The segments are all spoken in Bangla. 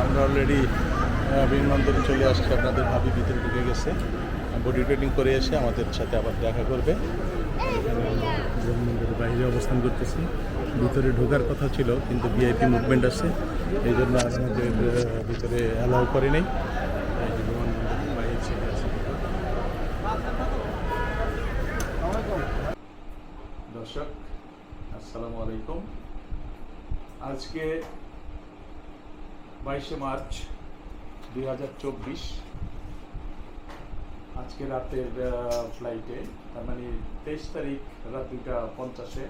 আমরা অলরেডি বিমানবন্দরে চলে আসছি। আপনাদের ভাবি ভিতরে ঢুকে গেছে, বডি ট্রেনিং করে এসে আমাদের সাথে আবার দেখা করবে। এখানে আমরা বিমানবন্দরের বাইরে অবস্থান করতেছি। ভিতরে ঢোকার কথা ছিল কিন্তু ভিআইপি মুভমেন্ট আছে, এই জন্য আমাদের ভিতরে অ্যালাউ করে নেই। বিমানবন্দরের বাইরে ছেড়ে আছে। দর্শক আসসালামু আলাইকুম। আজকে 22শে মার্চ 2024, আজকে রাতের ফ্লাইটে, তার মানে 23 তারিখ রাত 2:50-এ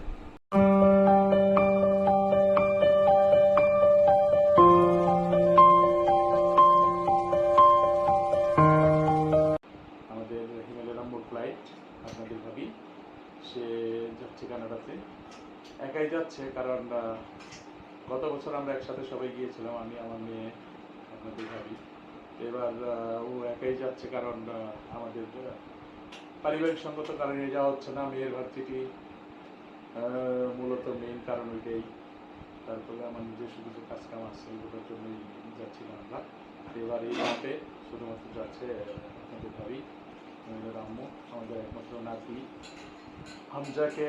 আমাদের হিমালয় নম্বর ফ্লাইট আপনাদের ভাবি সে যাচ্ছে কানাডাতে। একাই যাচ্ছে, কারণ গত বছর আমরা একসাথে সবাই গিয়েছিলাম, আমি, আমার মেয়ে, আপনাদের ভাবি। এবার ও একাই যাচ্ছে, কারণ আমাদের পারিবারিক সঙ্গত কারণে যাওয়া হচ্ছে না। মেয়ের ভার্সিটি মূলত মেইন কারণ ওইটাই। তারপরে আমার নিজস্ব কিছু কাজকাম আছে, ওগুলোর জন্যই যাচ্ছিলাম আমরা। এবার এই রাতে শুধুমাত্র যাচ্ছে আপনাদের ভাবি, আমাদের আম্মু, আমাদের একমাত্র নাতি হামজাকে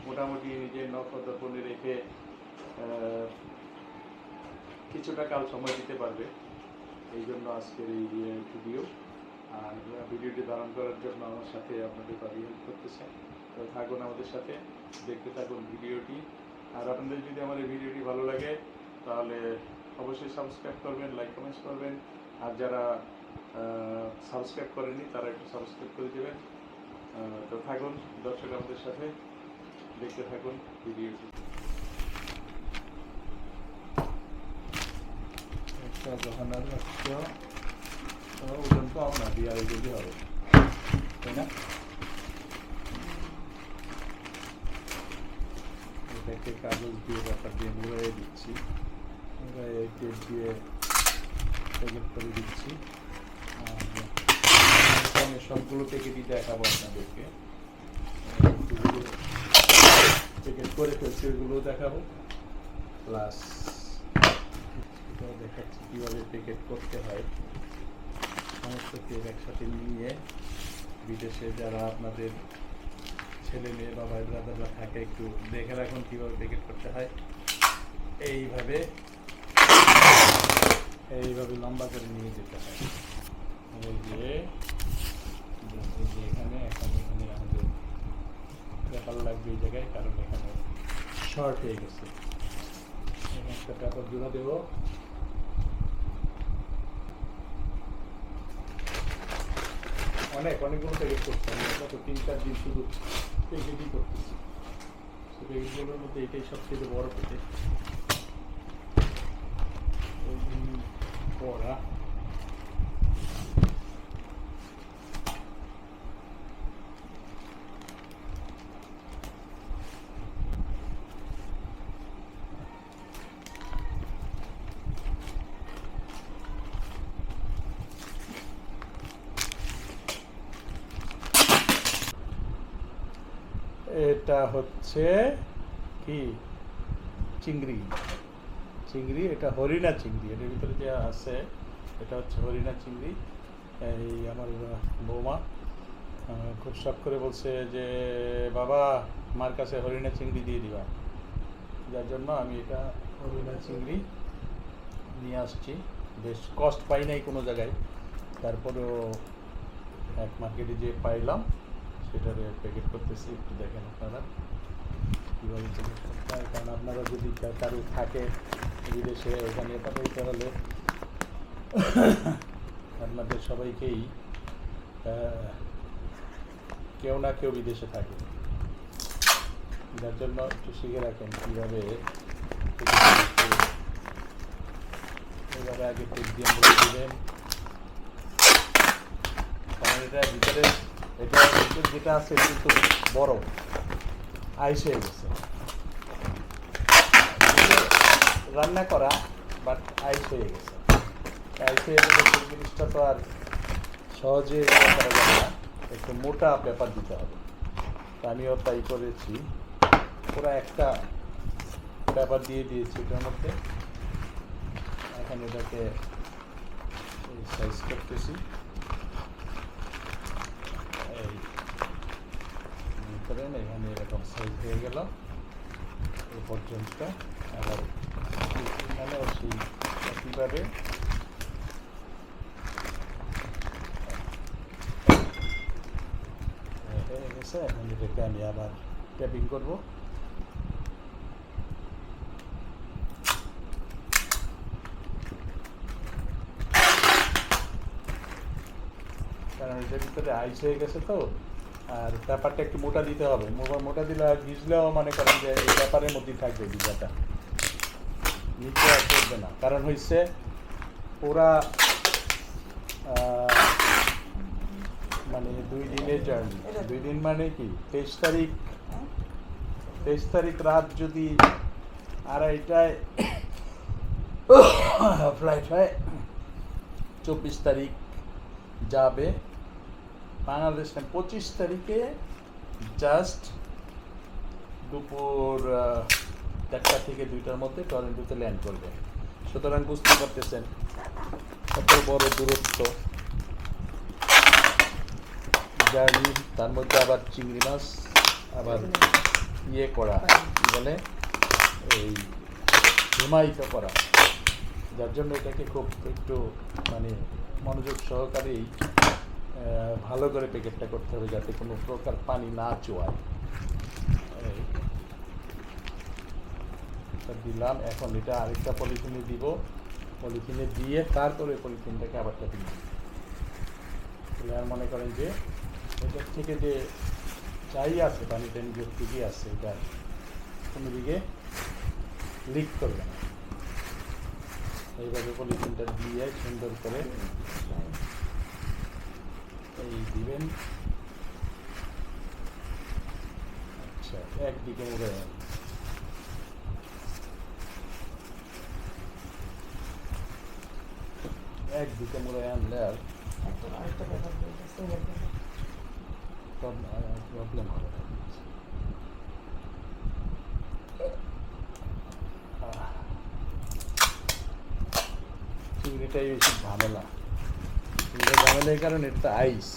মোটামুটি নিজের নখদর্পণে রেখে কিছুটা কাল সময় দিতে পারবে। এই জন্য আজকের এই ভিডিও। আর ভিডিওটি ধারণ করার জন্য আমার সাথে আপনাদের ভাবি হেল্প করতেছে। তো থাকুন আমাদের সাথে, দেখতে থাকুন ভিডিওটি। আর আপনাদের যদি আমার এই ভিডিওটি ভালো লাগে তাহলে অবশ্যই সাবস্ক্রাইব করবেন, লাইক কমেন্টস করবেন। আর যারা সাবস্ক্রাইব করেনি তারা একটু সাবস্ক্রাইব করে দেবেন। তো থাকুন দর্শক আমাদের সাথে, দেখতে থাকুন ভিডিওটি। একটা দোকানের ওজন কম না, 2.5 কেজি হবে, তাই না? এটাকে কাগজ দিয়ে ব্যাপার দিয়ে মুড়াই দিচ্ছি, টেপ দিয়ে প্যাকেট করে দিচ্ছি। আর সবগুলো প্যাকেটই দেখাবো আপনাদেরকে। প্যাকেট করে ফেলছি, ওইগুলো দেখাবো, প্লাস দেখাচ্ছি কীভাবে প্যাকেট করতে হয়। সমস্ত তেল একসাথে নিয়ে বিদেশে যারা আপনাদের ছেলে মেয়ে বা ভাই ব্রাদাররা থাকে একটু দেখে রাখুন কীভাবে প্যাকেট করতে হয়। এইভাবে লম্বা করে নিয়ে যেতে হয়। এই যে এখানে আমাদের পেপার লাগবে এই জায়গায়, কারণ এখানে শর্ট হয়ে গেছে। এখানে একটা পেপার জোড়া দেবো। অনেকগুলো প্যাকেট করতে হবে, গত 3-4 দিন শুধু প্যাকেটই করতেছি। প্যাকেটগুলোর মধ্যে এটাই সবচেয়ে বড় প্যাকেট। পড়া এটা হচ্ছে কি চিংড়ি। এটা হরিণা চিংড়ি। এটার ভিতরে যে আছে এটা হচ্ছে হরিণা চিংড়ি। এই আমার বৌমা খুব শখ করে বলছে যে বাবা মার কাছে হরিণা চিংড়ি দিয়ে দিবা, যার জন্য আমি এটা হরিণা চিংড়ি নিয়ে আসছি। বেশ কস্ট পাই নাই কোনো জায়গায়, তারপরেও এক মার্কেটে যে পাইলাম সেটারে প্যাকেট করতেছি। একটু দেখেন আপনারা কীভাবে প্যাকেট করতে হয়, কারণ আপনারা যদি কারো থাকে বিদেশে ওখানে পাঠাইতে হলে আপনাদের সবাইকেই কেউ না কেউ বিদেশে থাকে, যার জন্য একটু শিখে রাখেন কীভাবে। এভাবে আগে পেট দিয়ে মুড়ে দেবেন, কারণ এটা ভিতরে যেটা আছে কিন্তু বড় আইস হয়ে গেছে, রান্না করা বাট আইস হয়ে গেছে। আইস হয়ে গেলে সেই জিনিসটা তো আর সহজে করা যাবে না, একটু মোটা পেপার দিতে হবে। আমিও তাই করেছি, পুরো একটা পেপার দিয়ে দিয়েছি এটার মধ্যে। এখন এটাকে সাইজ করতেছি। এই করেন এখানে এরকম সাইজ হয়ে গেল এই পর্যন্ত। আবার এখানেও সেই একইভাবে হয়ে গেছে। এখন এটাকে আমি আবার ট্যাপিং করবো। কারণ এটার ভিতরে আইস হয়ে গেছে তো, আর পেপারটা একটু মোটা দিতে হবে। মোটা দিলে আর ভিজলেও মনে করেন যে এই পেপারের মধ্যেই থাকবে ভিজাটা, নিচে আর করবে না। কারণ হচ্ছে ওরা মানে 2 দিনের জার্নি। 2 দিন মানে কি 23 তারিখ রাত যদি 2:30টায় ফ্লাইট হয়, 24 তারিখ যাবে বাংলাদেশ। 25 তারিখে জাস্ট দুপুর 1টা থেকে 2টার মধ্যে টরন্টোতে ল্যান্ড করবে। সুতরাং বুঝতে পারতেছেন কত বড় দূরত্ব জার্নি। তার মধ্যে আবার চিংড়ি মাছ আবার ইয়ে করা, কী বলে, এই হিমায়িত করা, যার জন্য এটাকে খুব একটু মানে মনোযোগ সহকারেই ভালো করে প্যাকেটটা করতে হবে, যাতে কোনো প্রকার পানি না চোয়ায়। দিলাম। এখন এটা আরেকটা পলিথিনে দিব, পলিথিনে দিয়ে তারপরে পলিথিনটাকে আবার ট্যাপিং দিব। তাহলে আর মনে করেন যে এটার থেকে যে যাই আছে পানি টানি যতটুকু আছে এটা কোনো দিকে লিক করবে না। এইভাবে পলিথিনটা দিয়ে সুন্দর করে এই দিবেন। আচ্ছা, একদিকে মুড়ে আনলে আর প্রবলেম হবে না। চিংড়িটাই বেশি ঝামেলা। ঝামেলার কারণে এটা আইস।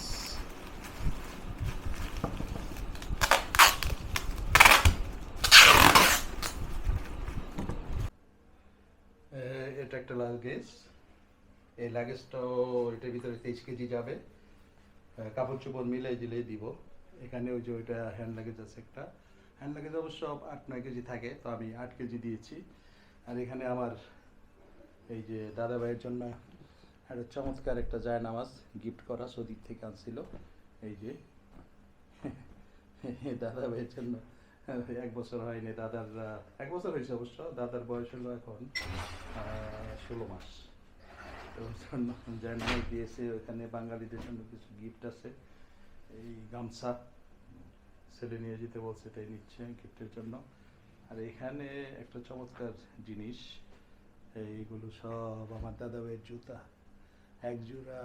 এটা একটা লাগেজ। এই লাগেজটাও এটার ভিতরে 23 কেজি যাবে। কাপড় চোপড় মিলাই দিলেই দিব। এখানে ওই যে ওইটা হ্যান্ড লাগেজ আছে একটা। হ্যান্ড লাগেজ অবশ্য 8-9 কেজি থাকে, তো আমি 8 কেজি দিয়েছি। আর এখানে আমার এই যে দাদা ভাইয়ের জন্য একটা চমৎকার একটা জায়নামাজ গিফট করা, সৌদি থেকে আনছিল। এই যে দাদা ভাইয়ের জন্য 1 বছর হয়নি, দাদার 1 বছর হয়েছে অবশ্য, দাদার বয়স হলো এখন 16 মাস। তো ওর জন্য জায়নামাজ দিয়েছে। ওখানে বাঙালিদের জন্য কিছু গিফট আছে, এই গামছা ছেলে নিয়ে যেতে বলছে, তাই নিচ্ছে গিফটের জন্য। আর এখানে একটা চমৎকার জিনিস, এইগুলো সব আমার দাদা ভাইয়ের জুতা। 1 জোড়া,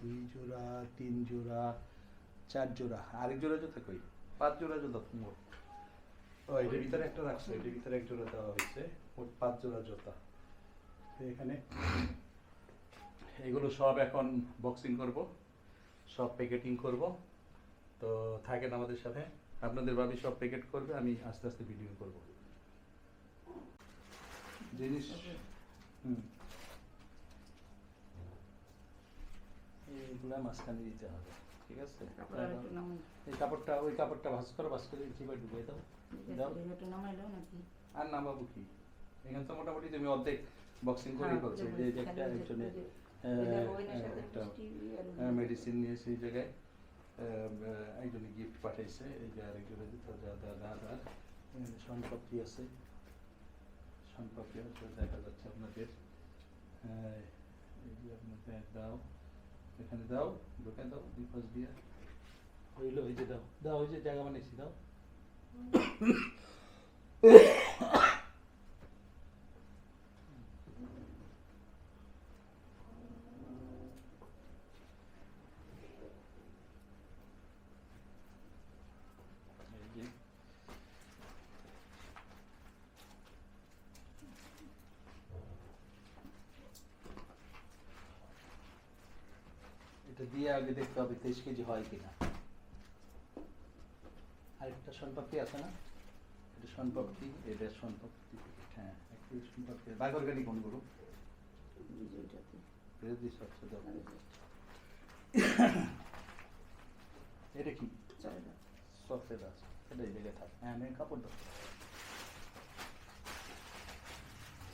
2 জোড়া, 3 জোড়া, 4 জোড়া। আরেক জোড়া জুতা কই? 5 জোড়া জুতা মোট। ও এটার ভিতরে একটা রাখছে, এটার ভিতরে 1 জোড়া দেওয়া হয়েছে, মোট 5 জোড়া জুতা। এখানে এগুলো সব এখন বক্সিং করব, সব প্যাকেটিং করব। তো থাকেন আমাদের সাথে, আপনাদের ভাবি সব প্যাকেট করবে, আমি আস্তে আস্তে ভিডিও করব। জিনিস এইগুলা মাঝখানে দিতে হবে, ঠিক আছে? এই কাপড়টা, ওই কাপড়টা ভাঁজ করে চিপে ঢুকিয়ে দাও। আর নামাবো কি, এখানে তো মোটামুটি তুমি অর্ধেক বক্সিং করে ফেলছো। যে একটা একজনে একটা মেডিসিন নিয়েছে এই জায়গায়, একজনে গিফট পাঠাইছে। এই যে আরেকজনে দাদার শনপাপড়ি আছে, শনপাপড়ি দেখা যাচ্ছে আপনাদের। এই যে আপনাদের দাও, এখানে দাও, ঢুকে দাও, দুই পাশ দিয়ে হইলো। ওই যে দাও দাও, ওই যে জায়গা বানিয়েছি দাও। এটা দিয়ে আগে দেখতে হবে 23 কেজি হয় কিনা। আরেকটা শনপাপড়ি আছে না, এটা শনপাপড়ি, এটা শনপাপড়ি, হ্যাঁ একটু শনপাপড়ি বাগরগানি কোনগুলো বিরোধী স্বচ্ছ দাও। এটা কি সফেদ আছে, এটা এই জায়গায় থাকে। হ্যাঁ আমি কাপড় দাও,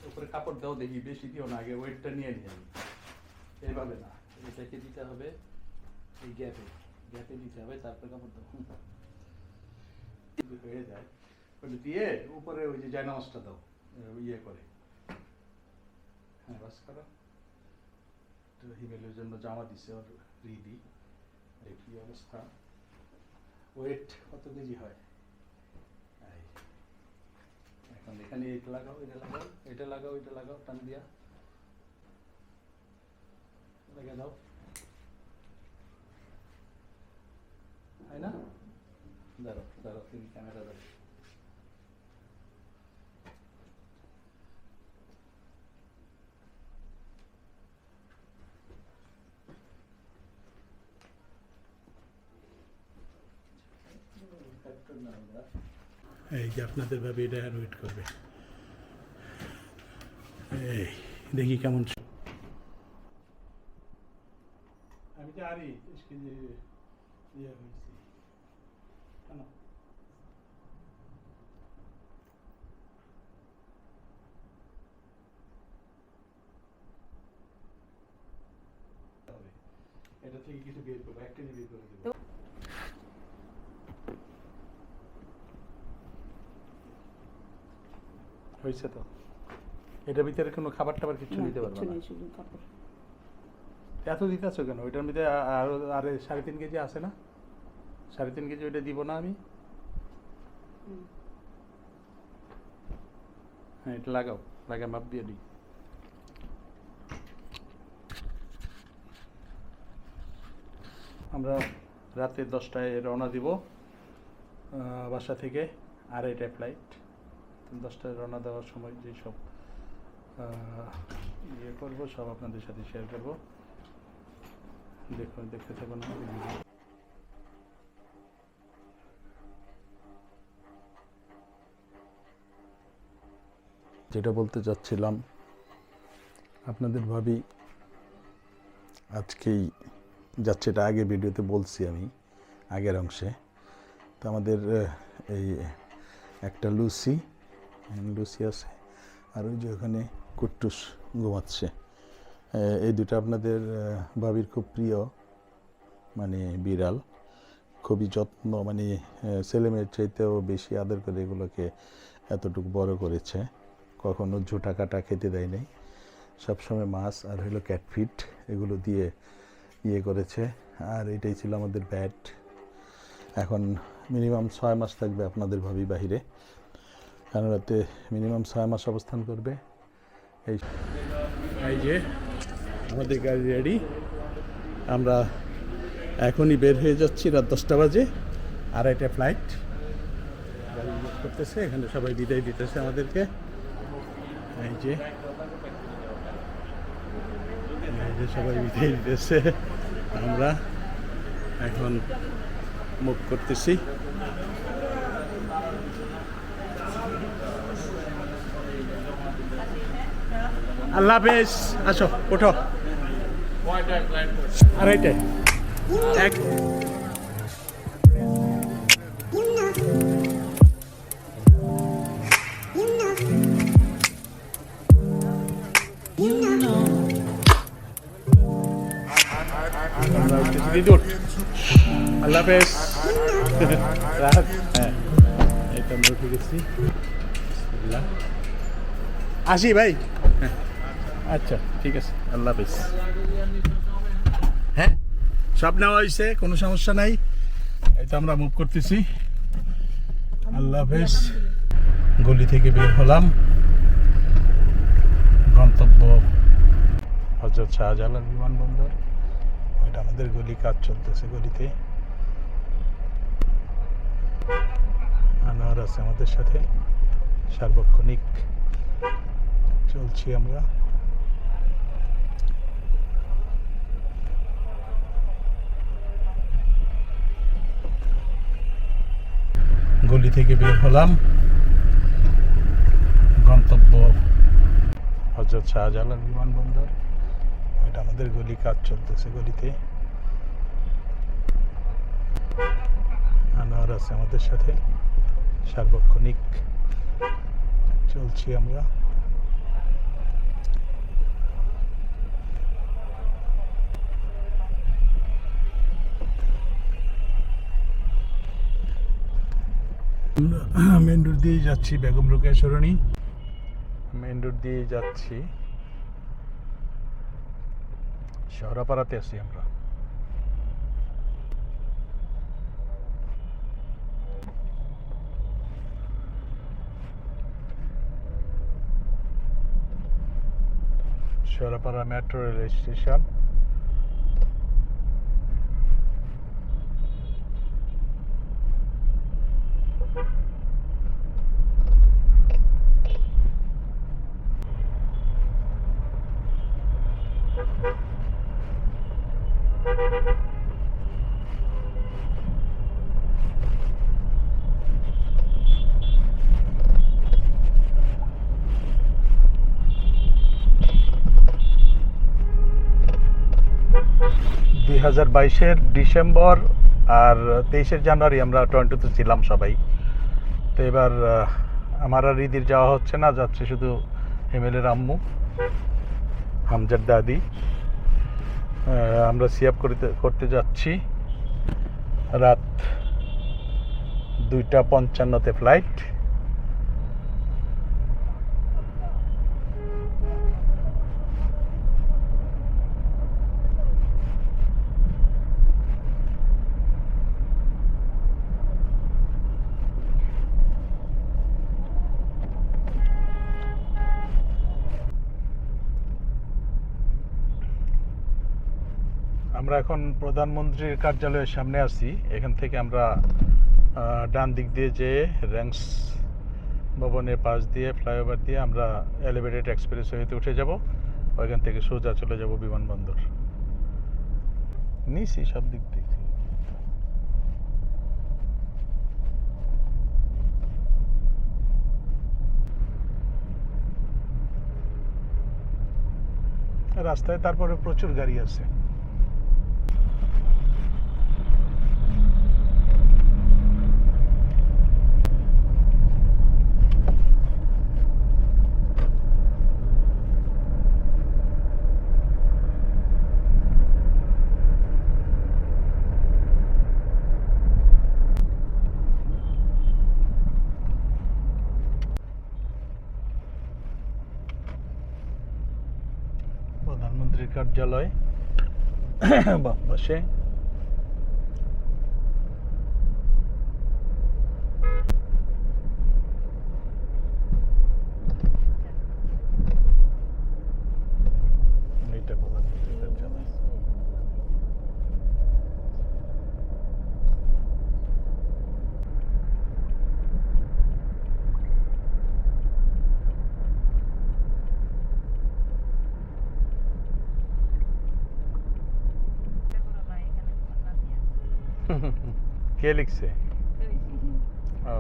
উপরে কাপড় দাও দেখি, বেশি দিও না, আগে ওয়েটটা নিয়ে নিই আমি। এইভাবে না, এটাকে দিতে হবে এই গ্যাপে, গ্যাপে দিতে হবে, তারপরে কাপড় দাও। হয়ে যায় ওটা দিয়ে উপরে ওই যে জায়নামাজটা দাও ইয়ে করে। হ্যাঁ বাস করো। হিমেলের জন্য জামা দিছে ওর রিদি, এই কি অবস্থা। ওয়েট কত কেজি হয়? এখন এখানে এটা লাগাও, এটা লাগাও, এটা লাগাও, এটা লাগাও, টান দিয়া লাগিয়ে দাও, হয় না? দাঁড়াও দাঁড়াও, তুমি ক্যামেরা দাও। এই যে আপনাদের ভাবে এটা ওয়েট করবে, এই দেখি কেমন। আমি জানি ইয়ে হয়েছি কেন এটা থেকে কিছু বের করবো, 1 কেজি বের করে দেবো। হয়েছে তো, এটার ভিতরে কোনো খাবার টাবার কিছু দিতে পারবো না। এত দিতে আছো কেন? ওইটার মধ্যে আরো 3.5 কেজি আছে না? 3.5 কেজি ওইটা দিব না আমি? হ্যাঁ এটা লাগাও, লাগে মাপ দিয়ে দিই। আমরা রাতে 10টায় রওনা দিব বাসা থেকে, 2:30টায় ফ্লাইট। 10টায় রওনা দেওয়ার সময় যেসব ইয়ে করবো সব আপনাদের সাথে শেয়ার করবো, দেখুন, দেখতে থাকুন। যেটা বলতে চাচ্ছিলাম, আপনাদের ভাবি আজকেই যাচ্ছে, এটা আগে ভিডিওতে বলছি আমি আগের অংশে। তো আমাদের এই একটা লুসি আছে, আর ওই যে ওখানে কুট্টুস ঘুমাচ্ছে। এই দুটো আপনাদের ভাবির খুব প্রিয়, মানে বিড়াল, খুবই যত্ন, মানে ছেলেমেয়ের চাইতেও বেশি আদর করে এগুলোকে এতটুকু বড় করেছে। কখনো ঝুটা কাটা খেতে দেয় নাই, সবসময় মাছ আর হলো ক্যাটফিট এগুলো দিয়ে ইয়ে করেছে। আর এটাই ছিল আমাদের ব্যাট। এখন মিনিমাম 6 মাস থাকবে আপনাদের ভাবি বাহিরে, কানাডাতে মিনিমাম 6 মাস অবস্থান করবে। এই যে আমাদের গাড়ি রেডি, আমরা এখনই বের হয়ে যাচ্ছি, রাত 10টা বাজে, 2:30টায় ফ্লাইট। গাড়ি বুক করতেছে, এখানে সবাই বিদায় দিতেছে আমাদেরকে। এই যে সবাই বিদায় দিতেছে, আমরা এখন মুভ করতেছি। আল্লাহ হাফেজ, আসো ওঠো। 2:30টায় এক আল্লাহ হাফেজ। হ্যাঁ এই তো আমরা উঠে গেছি, আসি ভাই। হ্যাঁ আচ্ছা ঠিক আছে, আল্লাহ হাফেজ। হ্যাঁ সব নেওয়া হয়েছে, কোনো সমস্যা নাই। এই তো আমরা মুভ করতেছি, আল্লাহ হাফেজ। গলি থেকে বের হলাম, গন্তব্য হযরত শাহজালাল বিমানবন্দর। এটা আমাদের গলি, কাজ চলতেছে গলিতে। আনোয়ার আছে আমাদের সাথে, সার্বক্ষণিক চলছি আমরা। গলি থেকে বের হলাম, গন্তব্য হজরত শাহজালাল বিমানবন্দর। এটা আমাদের গলি, কাজ চলতেছে গলিতে। আনোয়ার আছে আমাদের সাথে, সার্বক্ষণিক চলছি আমরা। মেন রোড দিয়ে যাচ্ছি, বেগম রোকেয়া সরণি মেন রোড দিয়ে যাচ্ছি। শহরাপাড়াতে আছি আমরা। শহরাপাড়া মেট্রো রেল স্টেশন। দুই 2022-এর ডিসেম্বর আর 23 জানুয়ারি আমরা টরন্টোতে ছিলাম সবাই। তো এবার আমার আর ঈদের যাওয়া হচ্ছে না, যাচ্ছে শুধু এমএলএর আম্মু, হামজার দাদি। আমরা সিআপ করতে যাচ্ছি। রাত 2:55-তে ফ্লাইট। আমরা এখন প্রধানমন্ত্রীর কার্যালয়ের সামনে আছি। এখান থেকে আমরা ডান দিক দিয়ে যেয়ে র্যাংস ভবনের পাশ দিয়ে ফ্লাইওভার দিয়ে আমরা এলিভেটেড এক্সপ্রেসওয়েতে উঠে যাব। ওইখান থেকে সোজা চলে যাব বিমানবন্দর। নিছি সব দিক থেকে। রাস্তায় তারপরে প্রচুর গাড়ি আছে। প্রধানমন্ত্রীর কার্যালয় বাম পাশে। এইটা প্রধানমন্ত্রীর কার্যালয়। কে লিখছে? ও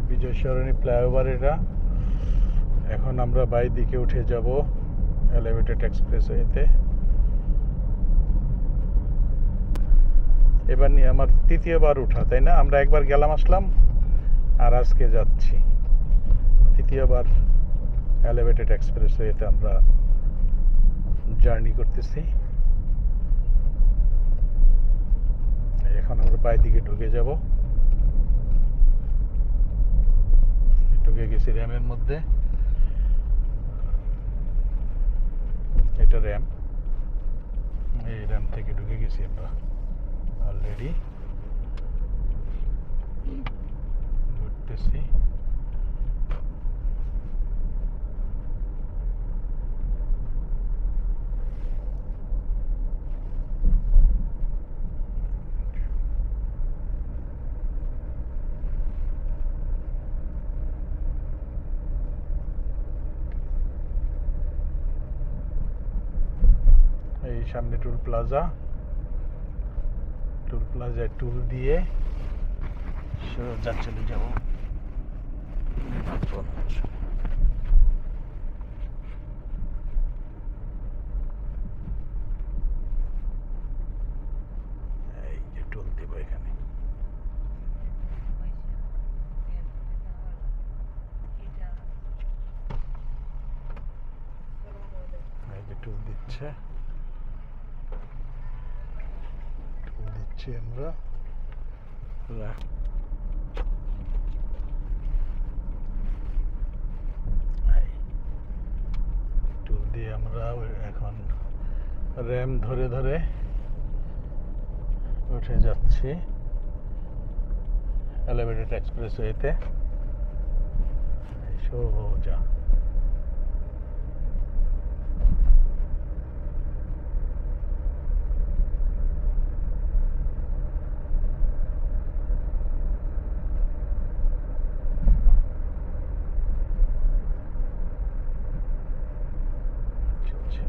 বিজয় সরণি ফ্লাইওভার এটা। এখন আমরা বাই দিকে উঠে যাব এলিভেটেড এক্সপ্রেসওয়েতে। এবার নিয়ে আমার তৃতীয়বার উঠা, তাই না? আমরা একবার গেলাম আসলাম, আর আজকে যাচ্ছি তৃতীয়বার এলিভেটেড এক্সপ্রেসওয়েতে আমরা জার্নি করতেছি। এখন আমরা বাই দিকে ঢুকে যাব। ঢুকে গেছি র্যামের মধ্যে। এটা র্যাম, এই র্যাম থেকে ঢুকে গেছি আমরা অলরেডি। ঘুরতেছি। সামনে টুল প্লাজায় টুল দিয়ে সোজা চলে যাব এই যে টুল দিব এখানে। এই যে টুল দিচ্ছি আমরা। টুল দিয়ে আমরা এখন র্যাম ধরে ধরে উঠে যাচ্ছি এলিভেটেড এক্সপ্রেসওয়েতে সোজা। চলছে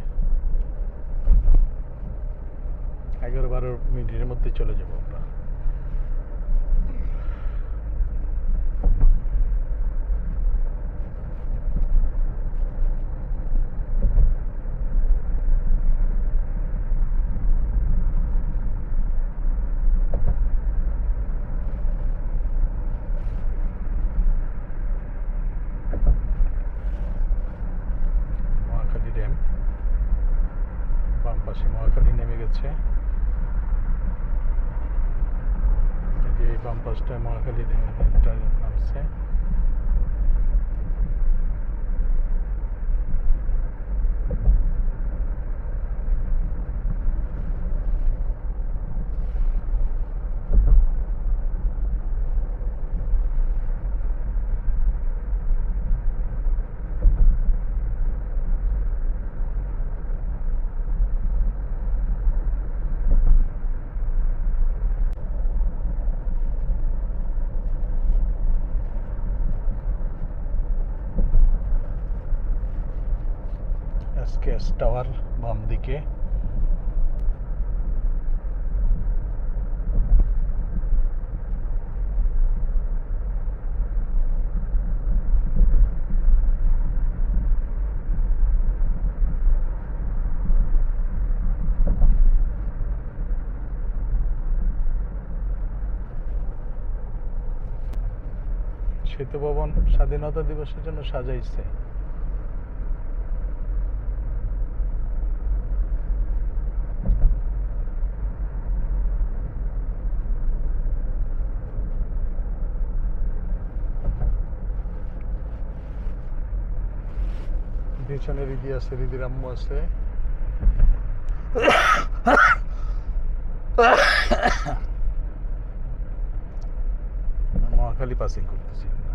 11-12 মিনিটের মধ্যে চলে যাবো আমরা। মহাখালী ড্যাম, বাম পাশে মহাখালী নেমে গেছে। এই বাম পাশটায় মহাখালী ড্যামটা নামছে। এসকেএস টাওয়ার বাম দিকে। সেতু ভবন স্বাধীনতা দিবসের জন্য সাজাইছে। পিছনে রিদি আছে, রিদির আম্মু আছে। মহাখালী পাসিং করতেছি আমরা।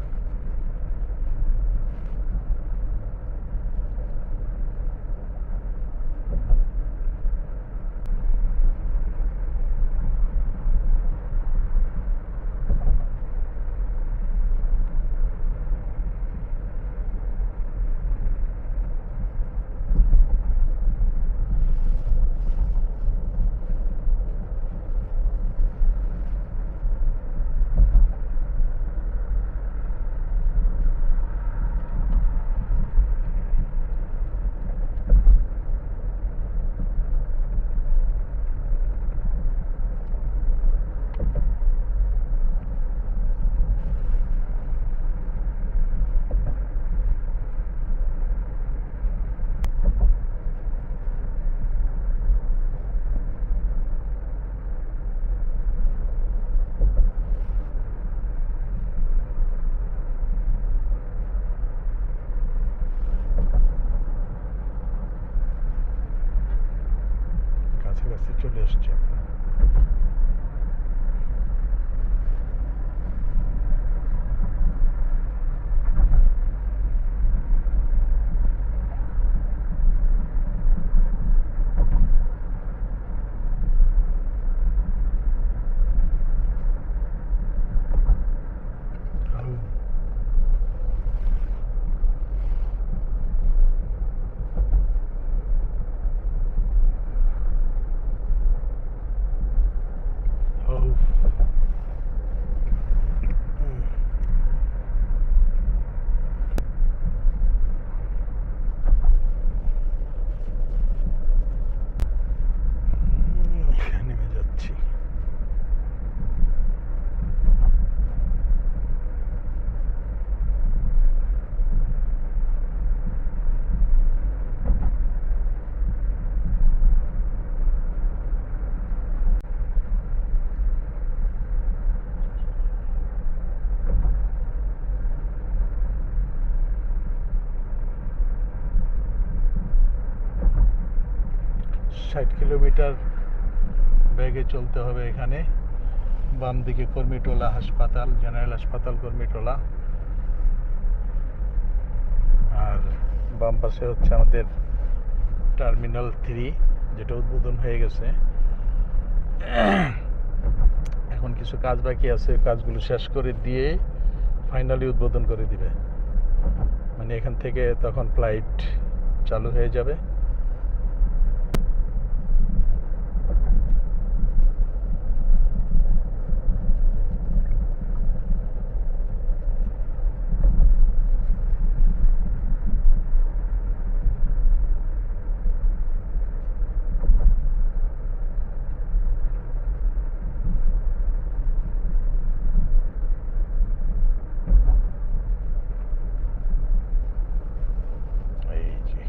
নেমে যাচ্ছি। ষাট কিলোমিটার বেগে চলতে হবে এখানে। বাম দিকে কর্মীটোলা হাসপাতাল, জেনারেল হাসপাতাল কর্মীটোলা, আর বাম পাশে হচ্ছে আমাদের টার্মিনাল 3, যেটা উদ্বোধন হয়ে গেছে। এখন কিছু কাজ বাকি আছে, কাজগুলো শেষ করে দিয়ে ফাইনালি উদ্বোধন করে দিবে। মানে এখান থেকে তখন ফ্লাইট চালু হয়ে যাবে। এই যে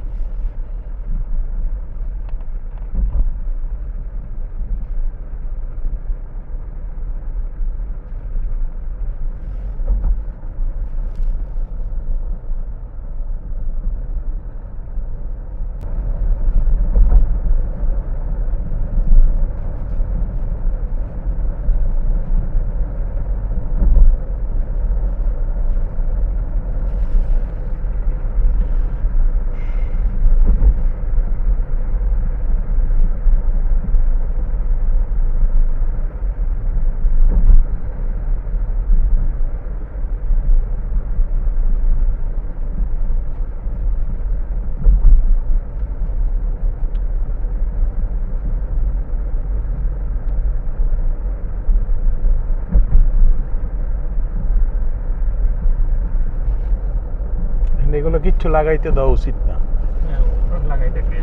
এগুলো কিচ্ছু লাগাইতে দেওয়া উচিত না।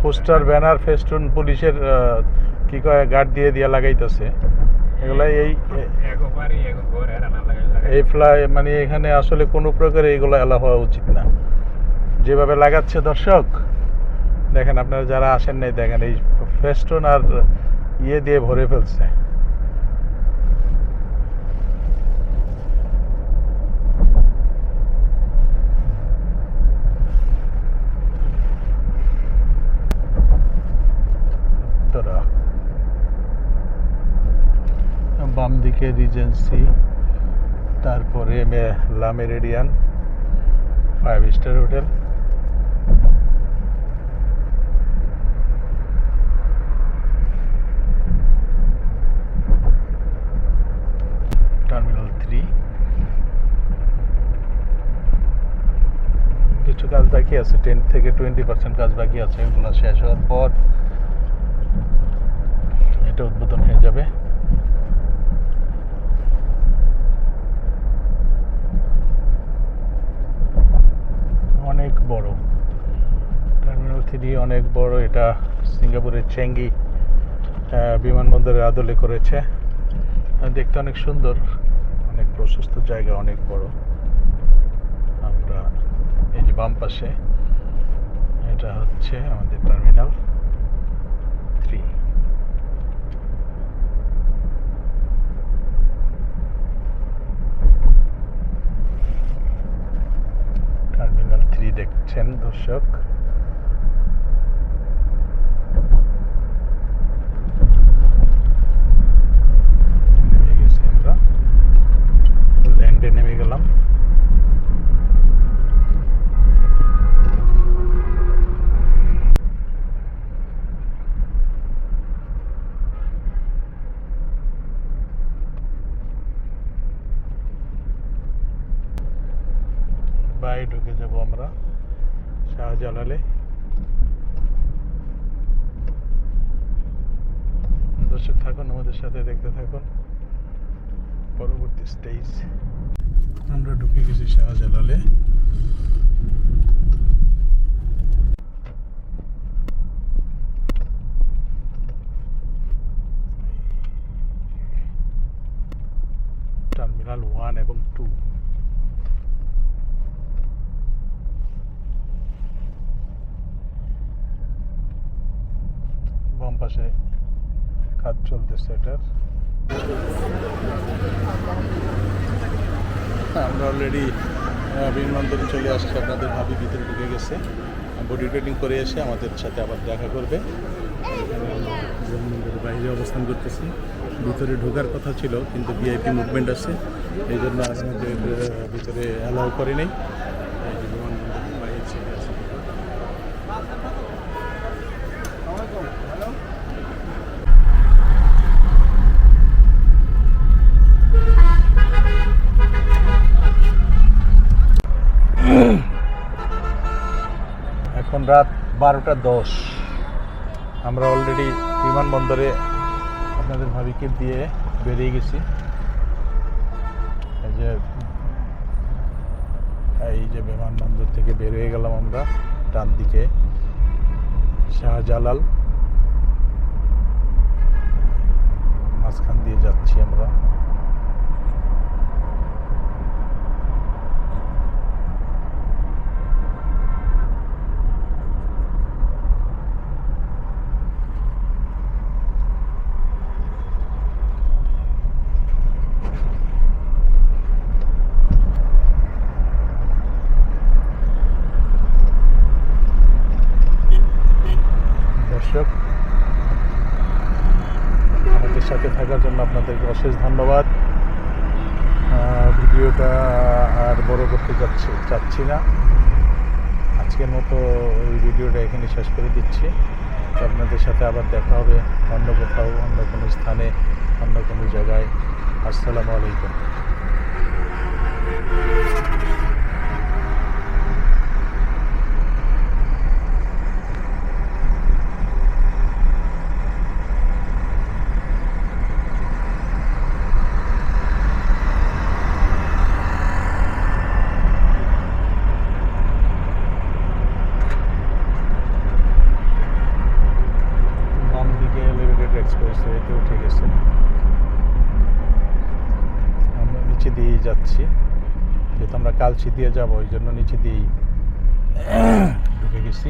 পোস্টার, ব্যানার, ফেস্টুন পুলিশের কি কয় গার্ড দিয়ে দিয়া লাগাইতেছে এগুলা। এই ফ্লাই মানে এখানে আসলে কোনো প্রকারে এগুলো এলা হওয়া উচিত না। যেভাবে লাগাচ্ছে দর্শক দেখেন, আপনারা যারা আসেন নাই দেখেন, এই ফেস্টুন আর ইয়ে দিয়ে ভরে ফেলছে। বাম দিকে রিজেন্সি, তারপরে লা মেরিডিয়ান 5 স্টার হোটেল, টার্মিনাল 3। কিছু কাজ বাকি আছে, 10 থেকে 20% কাজ বাকি আছে। এগুলো শেষ হওয়ার পর এটা উদ্বোধন হয়ে যাবে। অনেক বড় টার্মিনাল 3, অনেক বড়। এটা সিঙ্গাপুরের চেঙ্গি বিমানবন্দরের আদলে করেছে। দেখতে অনেক সুন্দর, অনেক প্রশস্ত জায়গা, অনেক বড়। আমরা এই যে বাম পাশে, এটা হচ্ছে আমাদের টার্মিনাল 3। টার্মিনাল 3 দেখছেন দর্শক। নেমে গেছি আমরা, ল্যান্ডে নেমে গেলাম। বাই ঢুকে যাব আমরা শাহজালালে। দর্শক থাকুন আমাদের সাথে, দেখতে থাকুন। পরবর্তী স্টেজ। আমরা ঢুকে গেছি শাহজালালে। টার্মিনাল 1 এবং 2। বাম পাশে কাজ চলতেছে এটার। আমরা অলরেডি বিমানবন্দরে চলে আসছি। আপনাদের ভাবি ভিতরে ঢুকে গেছে, বডি ট্রেনিং করে এসে আমাদের সাথে আবার দেখা করবে। বিমানবন্দরের বাইরে অবস্থান করতেছি। ভিতরে ঢোকার কথা ছিল কিন্তু ভিআইপি মুভমেন্ট আছে, এই জন্য আমাদের ভিতরে অ্যালাউ করে নেই। বিমানবন্দরের বাইরে ছেড়ে আছে। এখন রাত 12:10। আমরা অলরেডি বিমানবন্দরে আপনাদের ভাবিকে দিয়ে বেরিয়ে গেছি। এই যে বিমানবন্দর থেকে বের হয়ে গেলাম আমরা। ডান দিকে শাহজালাল, মাঝখান দিয়ে যাচ্ছি আমরা। দর্শক, আমাদের সাথে থাকার জন্য আপনাদেরকে অশেষ ধন্যবাদ। ভিডিওটা আর বড় করতে চাচ্ছি না। আজকের মতো এই ভিডিওটা এখানে শেষ করে দিচ্ছি। তো আপনাদের সাথে আবার দেখা হবে অন্য কোথাও, অন্য কোনো স্থানে, অন্য কোনো জায়গায়। আসসালামু আলাইকুম। এক্সপ্রেসওয়েতে উঠে গেছে। আমরা নিচে দিয়েই যাচ্ছি, যেহেতু আমরা কালচি দিয়ে যাবো, ওই জন্য নিচে দিয়েই ঢুকে গেছি।